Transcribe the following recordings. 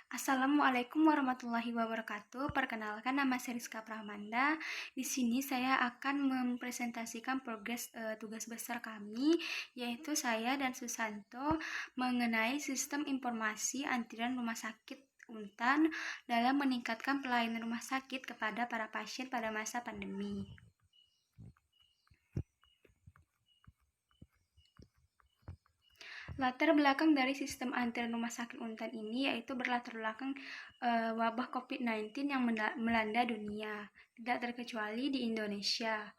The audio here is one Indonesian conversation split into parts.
Assalamualaikum warahmatullahi wabarakatuh. Perkenalkan, nama saya Rizka Pramanda. Di sini saya akan mempresentasikan progres tugas besar kami, yaitu saya dan Susanto mengenai sistem informasi antrian rumah sakit Untan dalam meningkatkan pelayanan rumah sakit kepada para pasien pada masa pandemi. Latar belakang dari sistem antrian rumah sakit Untan ini yaitu berlatar belakang wabah COVID-19 yang melanda dunia, tidak terkecuali di Indonesia.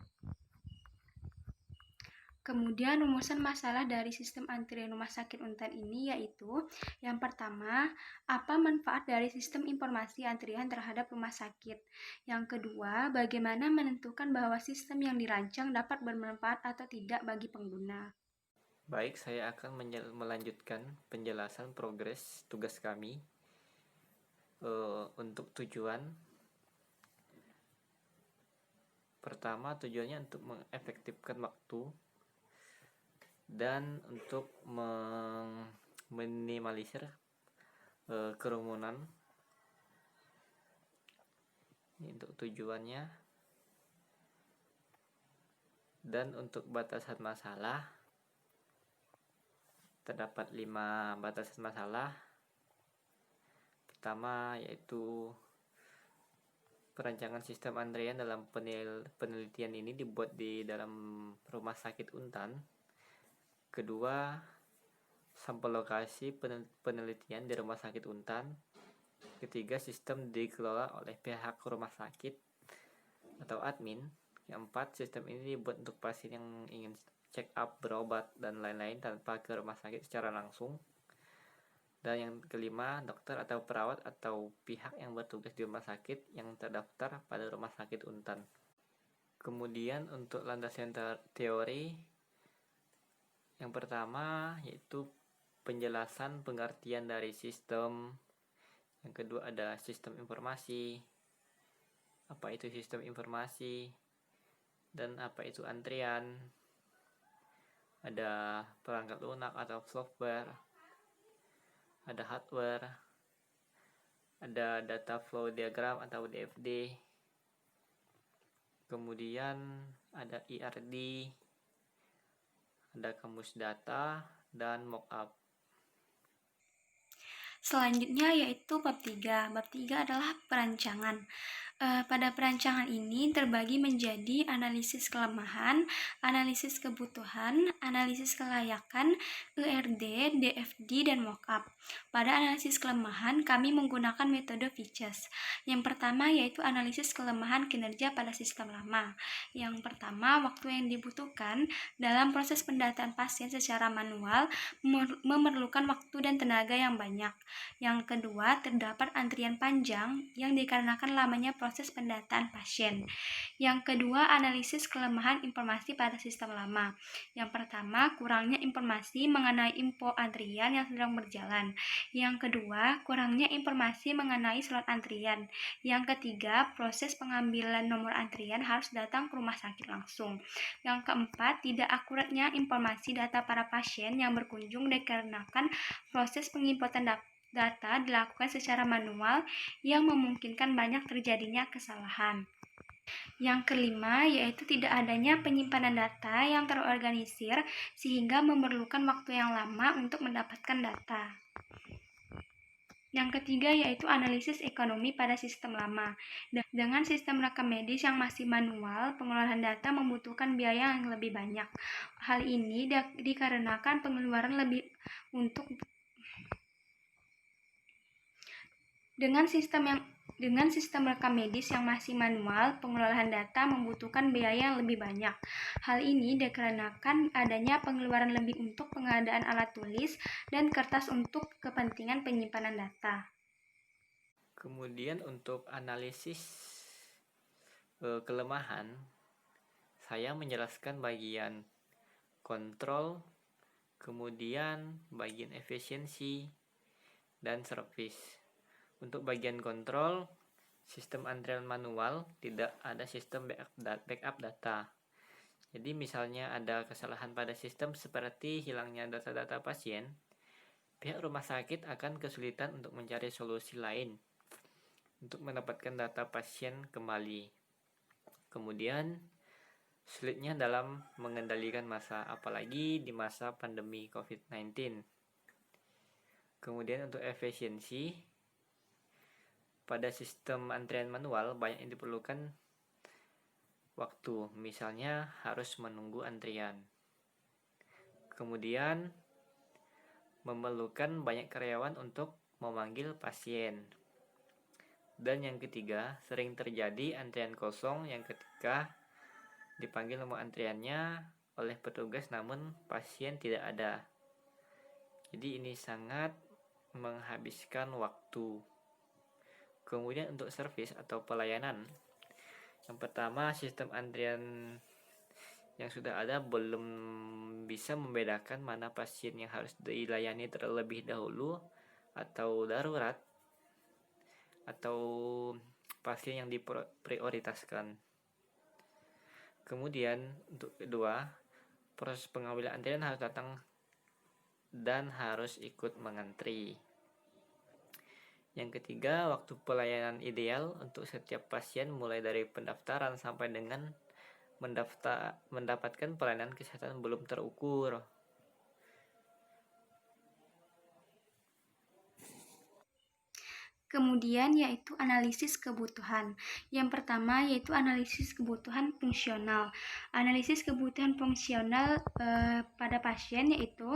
Kemudian rumusan masalah dari sistem antrian rumah sakit Untan ini yaitu yang pertama, apa manfaat dari sistem informasi antrian terhadap rumah sakit? Yang kedua, bagaimana menentukan bahwa sistem yang dirancang dapat bermanfaat atau tidak bagi pengguna? Baik, saya akan melanjutkan penjelasan progres tugas kami untuk tujuan. Pertama, tujuannya untuk mengefektifkan waktu dan untuk meminimalisir kerumunan. Ini untuk tujuannya. Dan untuk batasan masalah, terdapat 5 batasan masalah. Pertama yaitu perancangan sistem antrian dalam penelitian ini dibuat di dalam rumah sakit Untan. Kedua, sampel lokasi penelitian di rumah sakit Untan. Ketiga, sistem dikelola oleh pihak rumah sakit atau admin. Keempat, sistem ini dibuat untuk pasien yang ingin check up, berobat, dan lain-lain tanpa ke rumah sakit secara langsung. Dan yang kelima, dokter atau perawat atau pihak yang bertugas di rumah sakit yang terdaftar pada rumah sakit Untan. Kemudian untuk landasan teori, yang pertama yaitu penjelasan pengertian dari sistem. Yang kedua ada sistem informasi. Apa itu sistem informasi? Dan apa itu antrian? Ada perangkat lunak atau software. Ada hardware. Ada data flow diagram atau DFD. Kemudian ada IRD. Ada kamus data dan mockup. Selanjutnya yaitu bab 3. Bab 3 adalah perancangan. Pada perancangan ini terbagi menjadi analisis kelemahan, analisis kebutuhan, analisis kelayakan, ERD, DFD, dan mockup. Pada analisis kelemahan, kami menggunakan metode Vices. Yang pertama yaitu analisis kelemahan kinerja pada sistem lama. Yang pertama, waktu yang dibutuhkan dalam proses pendataan pasien secara manual memerlukan waktu dan tenaga yang banyak. Yang kedua, terdapat antrian panjang yang dikarenakan lamanya proses pendataan pasien. Yang kedua, analisis kelemahan informasi pada sistem lama. Yang pertama, kurangnya informasi mengenai info antrian yang sedang berjalan. Yang kedua, kurangnya informasi mengenai slot antrian. Yang ketiga, proses pengambilan nomor antrian harus datang ke rumah sakit langsung. Yang keempat, tidak akuratnya informasi data para pasien yang berkunjung dikarenakan proses penginputan data dilakukan secara manual yang memungkinkan banyak terjadinya kesalahan. Yang kelima, yaitu tidak adanya penyimpanan data yang terorganisir sehingga memerlukan waktu yang lama untuk mendapatkan data. Yang ketiga yaitu analisis ekonomi pada sistem lama. Dengan sistem rekam medis yang masih manual, pengelolaan data membutuhkan biaya yang lebih banyak. Hal ini dikarenakan pengeluaran lebih untuk Dengan sistem rekam medis yang masih manual, pengelolaan data membutuhkan biaya yang lebih banyak. Hal ini dikarenakan adanya pengeluaran lebih untuk pengadaan alat tulis dan kertas untuk kepentingan penyimpanan data. Kemudian untuk analisis kelemahan, saya menjelaskan bagian kontrol, kemudian bagian efisiensi, dan service. Untuk bagian kontrol, sistem antrian manual tidak ada sistem backup data. Jadi misalnya ada kesalahan pada sistem seperti hilangnya data-data pasien, pihak rumah sakit akan kesulitan untuk mencari solusi lain untuk mendapatkan data pasien kembali. Kemudian, sulitnya dalam mengendalikan masa, apalagi di masa pandemi COVID-19. Kemudian untuk efisiensi, pada sistem antrian manual banyak yang diperlukan waktu, misalnya harus menunggu antrian. Kemudian, memerlukan banyak karyawan untuk memanggil pasien. Dan yang ketiga, sering terjadi antrian kosong yang ketika dipanggil nomor antriannya oleh petugas namun pasien tidak ada. Jadi ini sangat menghabiskan waktu. Kemudian untuk servis atau pelayanan, yang pertama, sistem antrian yang sudah ada belum bisa membedakan mana pasien yang harus dilayani terlebih dahulu atau darurat atau pasien yang diprioritaskan. Kemudian untuk kedua, proses pengambilan antrian harus datang dan harus ikut mengantri. Yang ketiga, waktu pelayanan ideal untuk setiap pasien mulai dari pendaftaran sampai dengan mendapatkan pelayanan kesehatan belum terukur. Kemudian yaitu analisis kebutuhan. Yang pertama yaitu analisis kebutuhan fungsional. Analisis kebutuhan fungsional pada pasien yaitu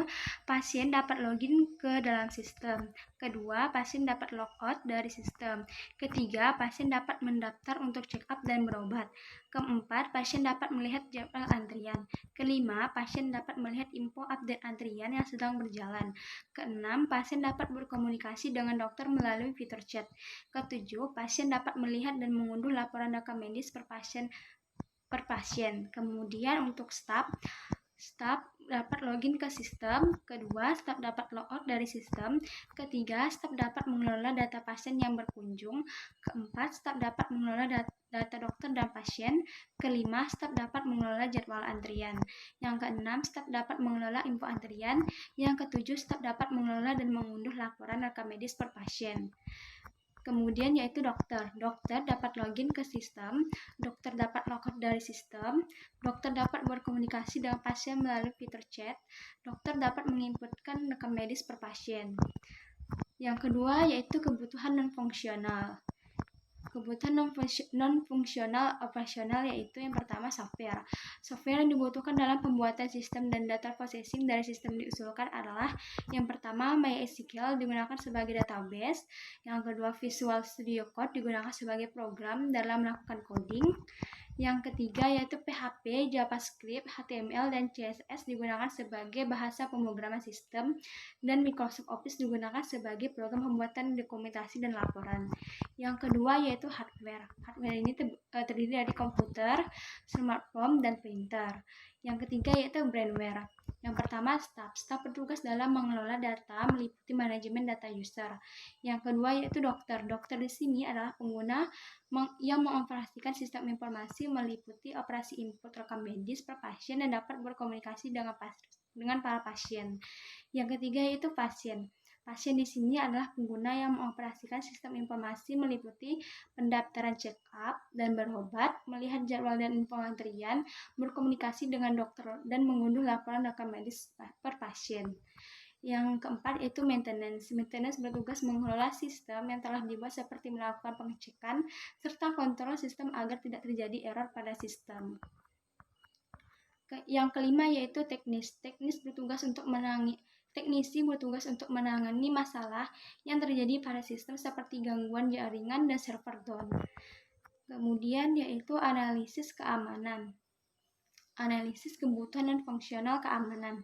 pasien dapat login ke dalam sistem. Kedua, pasien dapat logout dari sistem. Ketiga, pasien dapat mendaftar untuk check up dan berobat. Keempat, pasien dapat melihat jadwal antrian. Kelima, pasien dapat melihat info update antrian yang sedang berjalan. Keenam, pasien dapat berkomunikasi dengan dokter melalui fitur chat. Ketujuh, pasien dapat melihat dan mengunduh laporan data medis per pasien. Kemudian untuk staf dapat login ke sistem. Kedua, staf dapat logout dari sistem. Ketiga, staf dapat mengelola data pasien yang berkunjung. Keempat, staf dapat mengelola data dokter dan pasien. Kelima, staf dapat mengelola jadwal antrian. Yang keenam, staf dapat mengelola info antrian. Yang ketujuh, staf dapat mengelola dan mengunduh laporan rekam medis per pasien. Kemudian yaitu dokter. Dokter dapat login ke sistem, dokter dapat logout dari sistem, dokter dapat berkomunikasi dengan pasien melalui fitur chat, dokter dapat menginputkan rekam medis per pasien. Yang kedua yaitu kebutuhan non-fungsional. Kebutuhan non-fungsional operasional yaitu yang pertama software. Software yang dibutuhkan dalam pembuatan sistem dan data processing dari sistem diusulkan adalah yang pertama MySQL digunakan sebagai database, yang kedua Visual Studio Code digunakan sebagai program dalam melakukan coding, yang ketiga yaitu PHP, JavaScript, HTML, dan CSS digunakan sebagai bahasa pemrograman sistem, dan Microsoft Office digunakan sebagai program pembuatan dokumentasi dan laporan. Yang kedua yaitu hardware. Hardware ini terdiri dari komputer, smartphone, dan printer. Yang ketiga yaitu brandware. Yang pertama staff. Staff bertugas dalam mengelola data meliputi manajemen data user. Yang kedua yaitu dokter. Dokter di sini adalah pengguna yang mengoperasikan sistem informasi meliputi operasi input rekam medis per pasien dan dapat berkomunikasi dengan para pasien. Yang ketiga yaitu pasien. Pasien di sini adalah pengguna yang mengoperasikan sistem informasi meliputi pendaftaran check up dan berobat, melihat jadwal dan info antrian, berkomunikasi dengan dokter, dan mengunduh laporan rekam medis per pasien. Yang keempat yaitu maintenance. Maintenance bertugas mengelola sistem yang telah dibuat seperti melakukan pengecekan serta kontrol sistem agar tidak terjadi error pada sistem. Yang kelima yaitu teknis. Teknisi bertugas untuk menangani masalah yang terjadi pada sistem seperti gangguan jaringan dan server down. Kemudian yaitu analisis keamanan. Analisis kebutuhan dan fungsional keamanan.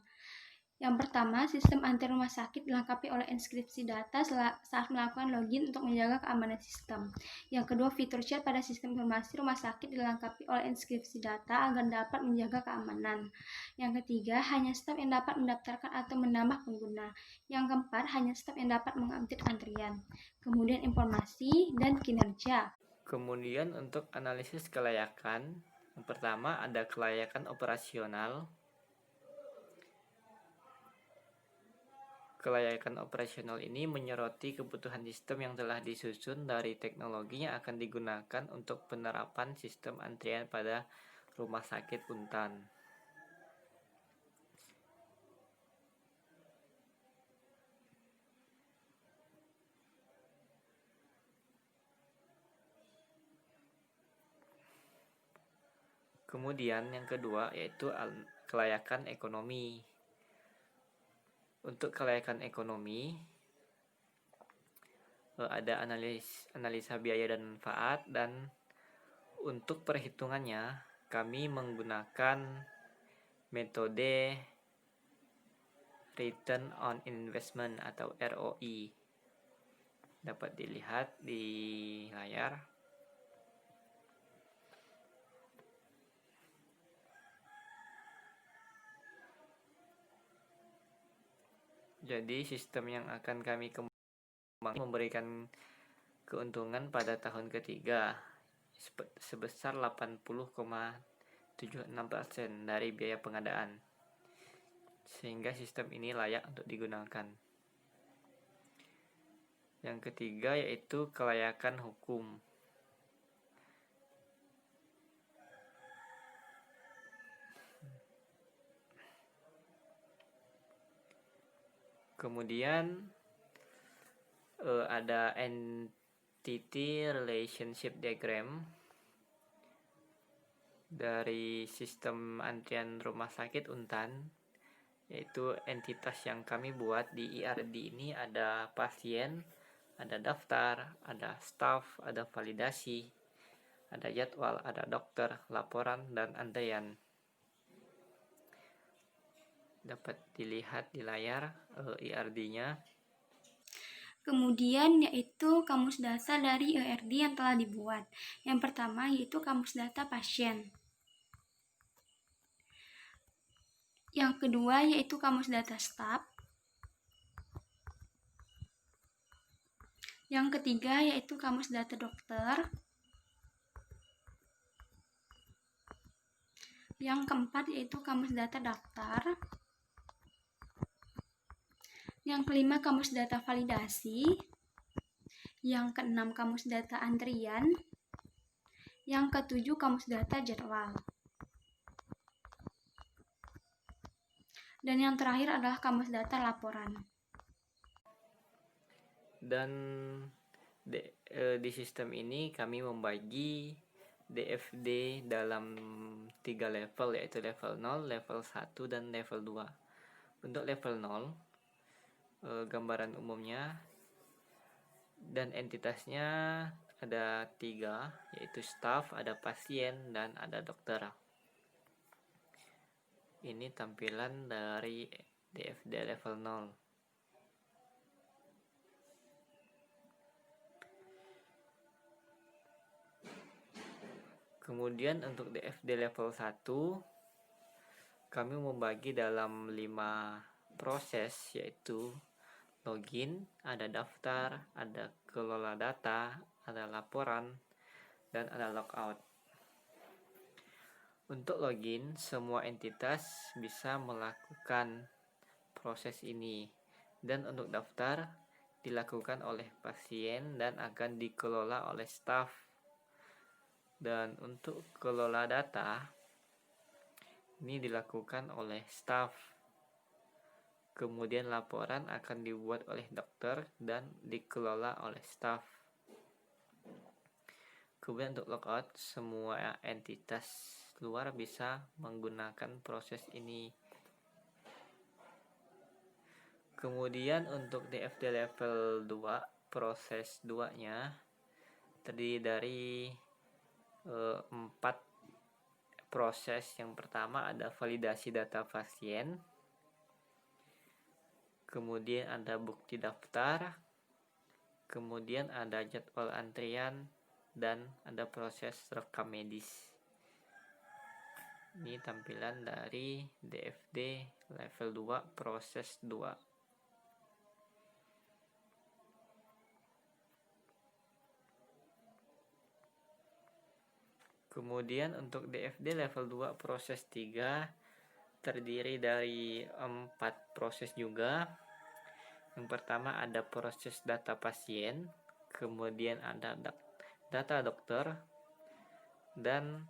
Yang pertama, sistem antar rumah sakit dilengkapi oleh inskripsi data saat melakukan login untuk menjaga keamanan sistem. Yang kedua, fitur chat pada sistem informasi rumah sakit dilengkapi oleh inskripsi data agar dapat menjaga keamanan. Yang ketiga, hanya staf yang dapat mendaftarkan atau menambah pengguna. Yang keempat, hanya staf yang dapat mengupdate antrian. Kemudian informasi dan kinerja. Kemudian untuk analisis kelayakan, yang pertama ada kelayakan operasional. Kelayakan operasional ini menyoroti kebutuhan sistem yang telah disusun dari teknologi yang akan digunakan untuk penerapan sistem antrian pada rumah sakit Untan. Kemudian yang kedua yaitu kelayakan ekonomi. Untuk kelayakan ekonomi ada analisa biaya dan manfaat, dan untuk perhitungannya kami menggunakan metode Return on Investment atau ROI. Dapat dilihat di layar. Jadi sistem yang akan kami kembangkan memberikan keuntungan pada tahun ketiga sebesar 80,76% dari biaya pengadaan, sehingga sistem ini layak untuk digunakan. Yang ketiga yaitu kelayakan hukum. Kemudian ada entity relationship diagram dari sistem antrian rumah sakit Untan, yaitu entitas yang kami buat di IRD ini ada pasien, ada daftar, ada staff, ada validasi, ada jadwal, ada dokter, laporan, dan antrean. Dapat dilihat di layar IRD-nya. Kemudian yaitu kamus data dari IRD yang telah dibuat. Yang pertama yaitu kamus data pasien. Yang kedua yaitu kamus data staf. Yang ketiga yaitu kamus data dokter. Yang keempat yaitu kamus data daftar. Yang kelima kamus data validasi. Yang keenam kamus data antrian. Yang ketujuh kamus data jadwal. Dan yang terakhir adalah kamus data laporan. Dan di sistem ini kami membagi DFD dalam 3 level, yaitu level 0, level 1, dan level 2. Untuk level 0, gambaran umumnya dan entitasnya ada 3, yaitu staff, ada pasien, dan ada dokter. Ini tampilan dari DFD level 0. Kemudian untuk DFD level 1 kami membagi dalam 5 proses, yaitu login, ada daftar, ada kelola data, ada laporan, dan ada logout. Untuk login, semua entitas bisa melakukan proses ini, dan untuk daftar dilakukan oleh pasien dan akan dikelola oleh staff. Dan untuk kelola data ini dilakukan oleh staff. Kemudian laporan akan dibuat oleh dokter dan dikelola oleh staff. Kemudian untuk logout, semua entitas luar bisa menggunakan proses ini. Kemudian untuk DFD level 2, proses 2-nya terdiri dari 4 proses. Yang pertama ada validasi data pasien, kemudian ada bukti daftar, kemudian ada jadwal antrian, dan ada proses rekam medis. Ini tampilan dari DFD level 2 proses 2. Kemudian untuk DFD level 2 proses 3 terdiri dari 4 proses juga, Yang pertama ada proses data pasien, kemudian ada data dokter, dan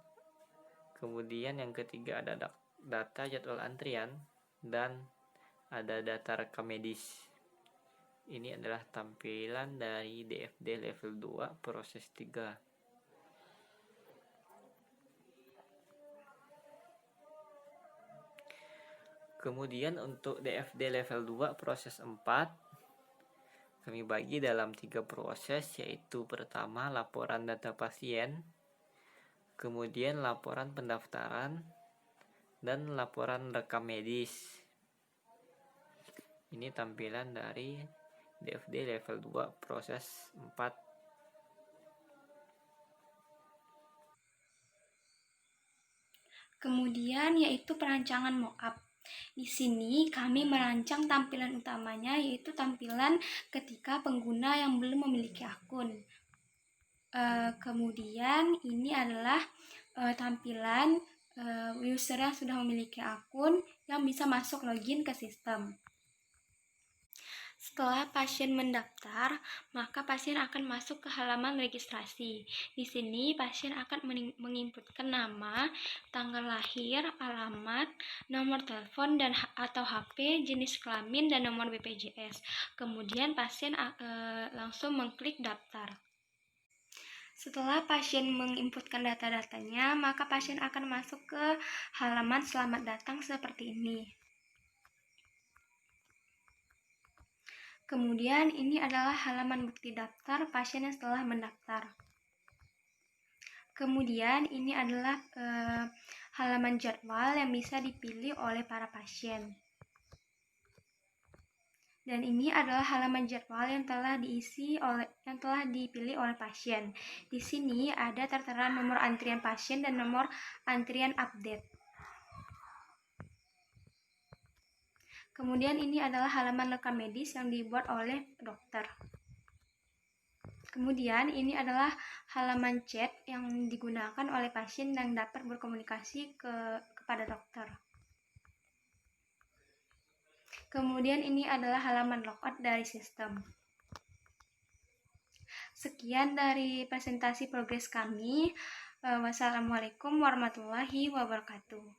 kemudian yang ketiga ada data jadwal antrian, dan ada data rekam medis. Ini adalah tampilan dari DFD level 2 proses 3. Kemudian untuk DFD level 2 proses 4 kami bagi dalam 3 proses, yaitu pertama laporan data pasien, kemudian laporan pendaftaran, dan laporan rekam medis. Ini tampilan dari DFD level 2 proses 4. Kemudian yaitu perancangan mockup. Di sini kami merancang tampilan utamanya, yaitu tampilan ketika pengguna yang belum memiliki akun. Kemudian ini adalah tampilan user yang sudah memiliki akun yang bisa masuk login ke sistem. Setelah pasien mendaftar, maka pasien akan masuk ke halaman registrasi. Di sini pasien akan menginputkan nama, tanggal lahir, alamat, nomor telepon dan atau HP, jenis kelamin, dan nomor BPJS. Kemudian pasien langsung mengklik daftar. Setelah pasien menginputkan data-datanya, maka pasien akan masuk ke halaman selamat datang seperti ini. Kemudian ini adalah halaman bukti daftar pasien yang setelah mendaftar. Kemudian ini adalah halaman jadwal yang bisa dipilih oleh para pasien. Dan ini adalah halaman jadwal yang telah dipilih oleh pasien. Di sini ada tertera nomor antrian pasien dan nomor antrian update. Kemudian ini adalah halaman rekam medis yang dibuat oleh dokter. Kemudian ini adalah halaman chat yang digunakan oleh pasien yang dapat berkomunikasi kepada dokter. Kemudian ini adalah halaman logout dari sistem. Sekian dari presentasi progres kami. Wassalamualaikum warahmatullahi wabarakatuh.